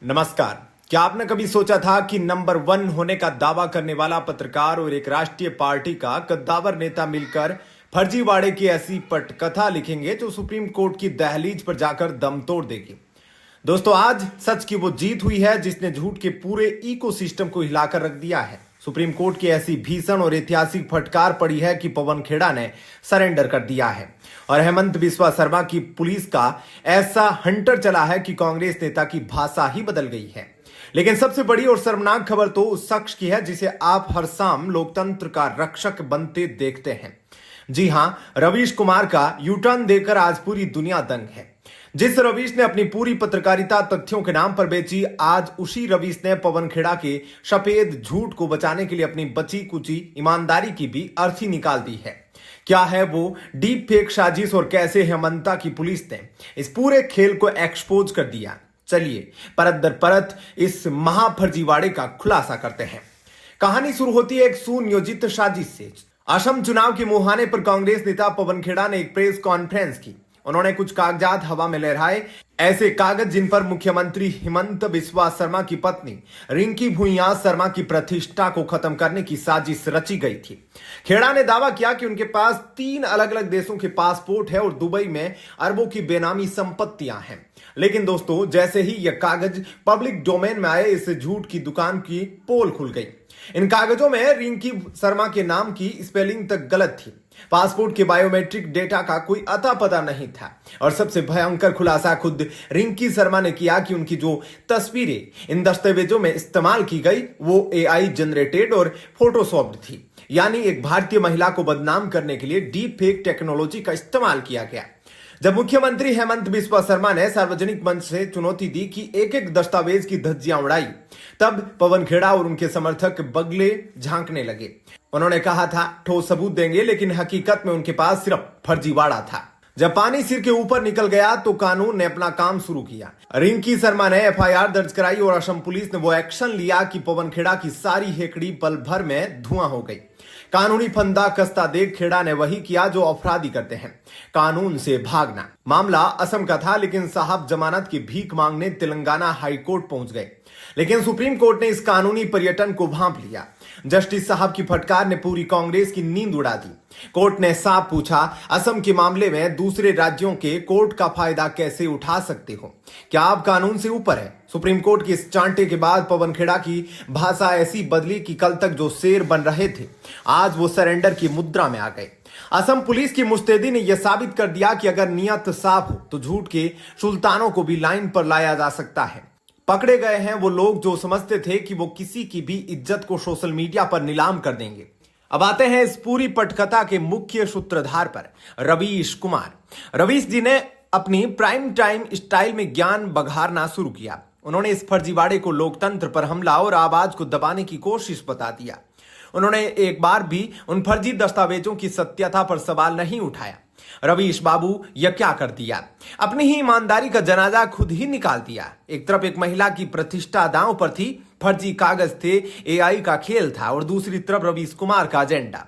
नमस्कार। क्या आपने कभी सोचा था कि नंबर 1 होने का दावा करने वाला पत्रकार और एक राष्ट्रीय पार्टी का कद्दावर नेता मिलकर फर्जीवाड़े की ऐसी पटकथा लिखेंगे जो सुप्रीम कोर्ट की दहलीज पर जाकर दम तोड़ देगी। दोस्तों, आज सच की वो जीत हुई है जिसने झूठ के पूरे इकोसिस्टम को हिलाकर रख दिया है। सुप्रीम कोर्ट की ऐसी भीषण और ऐतिहासिक फटकार पड़ी है कि पवन खेड़ा ने सरेंडर कर दिया है और हेमंत बिस्वा शर्मा की पुलिस का ऐसा हंटर चला है कि कांग्रेस नेता की भाषा ही बदल गई है। लेकिन सबसे बड़ी और शर्मनाक खबर तो उस शख्स की है जिसे आप हर शाम लोकतंत्र का रक्षक बनते देखते हैं। जी हां, रवीश कुमार का यूटर्न देकर आज पूरी दुनिया दंग है। जिस रवीश ने अपनी पूरी पत्रकारिता तथ्यों के नाम पर बेची, आज उसी रवीश ने पवन खेड़ा के सफेद झूठ को बचाने के लिए अपनी बची कुची ईमानदारी की भी अर्थी निकाल दी है। क्या है वो डीप फेक साजिश और कैसे हेमंता की पुलिस ने इस पूरे खेल को एक्सपोज कर दिया? चलिए परत दर परत इस महाफर्जीवाड़े का खुलासा करते हैं। कहानी शुरू होती है एक सुनियोजित साजिश से। असम चुनाव के मुहाने पर कांग्रेस नेता पवन खेड़ा ने एक प्रेस कॉन्फ्रेंस की। उन्होंने कुछ कागजात हवा में लहराए, ऐसे कागज जिन पर मुख्यमंत्री हेमंत बिस्वा शर्मा की पत्नी रिंकी भुइयां शर्मा की प्रतिष्ठा को खत्म करने की साजिश रची गई थी। खेड़ा ने दावा किया कि उनके पास 3 अलग अलग देशों के पासपोर्ट है और दुबई में अरबों की बेनामी संपत्तियां हैं। लेकिन दोस्तों, जैसे ही यह कागज पब्लिक डोमेन में आए, इस झूठ की दुकान की पोल खुल गई। इन कागजों में रिंकी शर्मा के नाम की स्पेलिंग तक गलत थी। पासपोर्ट के बायोमेट्रिक डेटा का कोई अता पता नहीं था और सबसे भयंकर खुलासा खुद रिंकी शर्मा ने किया कि उनकी जो तस्वीरें इन दस्तावेजों में इस्तेमाल की गई वो एआई जनरेटेड और फोटोशॉप्ड थी। यानी एक भारतीय महिला को बदनाम करने के लिए डीप फेक टेक्नोलॉजी का इस्तेमाल किया गया। जब मुख्यमंत्री हेमंत बिस्वा शर्मा ने सार्वजनिक मंच से चुनौती दी कि एक एक दस्तावेज की धज्जियां उड़ाई, तब पवन खेड़ा और उनके समर्थक बगले झांकने लगे। उन्होंने कहा था ठोस सबूत देंगे, लेकिन हकीकत में उनके पास सिर्फ फर्जीवाड़ा था। जब पानी सिर के ऊपर निकल गया तो कानून ने अपना काम शुरू किया। रिंकी शर्मा ने एफआईआर दर्ज कराई और असम पुलिस ने वो एक्शन लिया कि पवन खेड़ा की सारी हेकड़ी पल भर में धुआं हो गई। कानूनी फंदा कसता देख खेड़ा ने वही किया जो अपराधी करते हैं, कानून से भागना। मामला असम का था, लेकिन साहब जमानत की भीख मांगने तेलंगाना हाईकोर्ट पहुंच गए। लेकिन सुप्रीम कोर्ट ने इस कानूनी पर्यटन को भांप लिया। जस्टिस साहब की फटकार ने पूरी कांग्रेस की नींद उड़ा दी। कोर्ट ने साफ पूछा, असम के मामले में दूसरे राज्यों के कोर्ट का फायदा कैसे उठा सकते हो? क्या आप कानून से ऊपर है? सुप्रीम कोर्ट के इस चांटे के बाद पवन खेड़ा की भाषा ऐसी बदली कि कल तक जो शेर बन रहे थे, आज वो सरेंडर की मुद्रा में आ गए। असम पुलिस की मुस्तैदी ने यह साबित कर दिया कि अगर नियत साफ हो तो झूठ के सुल्तानों को भी लाइन पर लाया जा सकता है। पकड़े गए हैं वो लोग जो समझते थे कि वो किसी की भी इज्जत को सोशल मीडिया पर नीलाम कर देंगे। अब आते हैं इस पूरी पटकथा के मुख्य सूत्रधार पर, रवीश कुमार। रवीश जी ने अपनी प्राइम टाइम स्टाइल में ज्ञान बघारना शुरू किया। उन्होंने इस फर्जीवाड़े को लोकतंत्र पर हमला और आवाज को दबाने की कोशिश बता दिया। उन्होंने एक बार भी उन फर्जी दस्तावेजों की सत्यता पर सवाल नहीं उठाया। रवीश बाबू यह क्या कर दिया? अपनी ही ईमानदारी का जनाजा खुद ही निकाल दिया। एक तरफ एक महिला की प्रतिष्ठा दांव पर थी, फर्जी कागज थे, एआई का खेल था, और दूसरी तरफ रवीश कुमार का एजेंडा।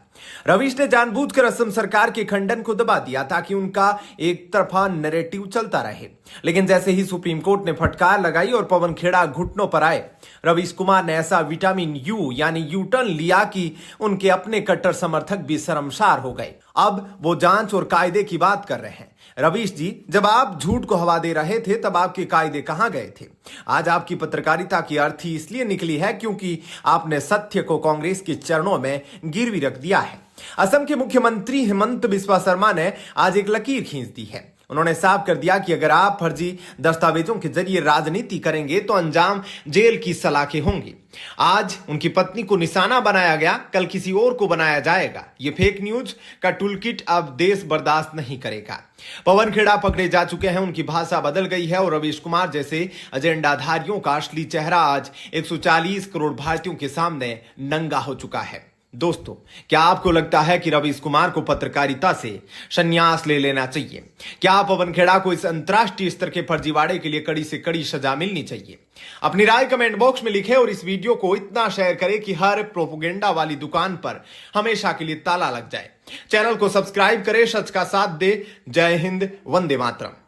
रवीश ने जानबूझकर असम सरकार के खंडन को दबा दिया ताकि उनका एक तरफा नैरेटिव चलता रहे। लेकिन जैसे ही सुप्रीम कोर्ट ने फटकार लगाई और पवन खेड़ा घुटनों पर आए, रवीश कुमार ने ऐसा विटामिन यू यानी यूटर्न लिया कि उनके अपने कट्टर समर्थक भी शर्मसार हो गए। अब वो जांच और कायदे की बात कर रहे हैं। रवीश जी, जब आप झूठ को हवा दे रहे थे तब आपके कायदे कहां गए थे? आज आपकी पत्रकारिता की अर्थी इसलिए निकली है क्योंकि आपने सत्य को कांग्रेस के चरणों में गिरवी रख दिया है। असम के मुख्यमंत्री हेमंत बिस्वा शर्मा ने आज एक लकीर खींच दी है। उन्होंने साफ कर दिया कि अगर आप फर्जी दस्तावेजों के जरिए राजनीति करेंगे तो अंजाम जेल की सलाखें होंगी। आज उनकी पत्नी को निशाना बनाया गया, कल किसी और को बनाया जाएगा। ये फेक न्यूज का टूलकिट अब देश बर्दाश्त नहीं करेगा। पवन खेड़ा पकड़े जा चुके हैं, उनकी भाषा बदल गई है और रवीश कुमार जैसे एजेंडाधारियों का असली चेहरा आज 140 करोड़ भारतीयों के सामने नंगा हो चुका है। दोस्तों, क्या आपको लगता है कि रवीश कुमार को पत्रकारिता से संन्यास ले लेना चाहिए? क्या पवन खेड़ा को इस अंतरराष्ट्रीय स्तर के फर्जीवाड़े के लिए कड़ी से कड़ी सजा मिलनी चाहिए? अपनी राय कमेंट बॉक्स में लिखें और इस वीडियो को इतना शेयर करें कि हर प्रोपोगेंडा वाली दुकान पर हमेशा के लिए ताला लग जाए। चैनल को सब्सक्राइब करें, सच का साथ दे। जय हिंद, वंदे मातरम।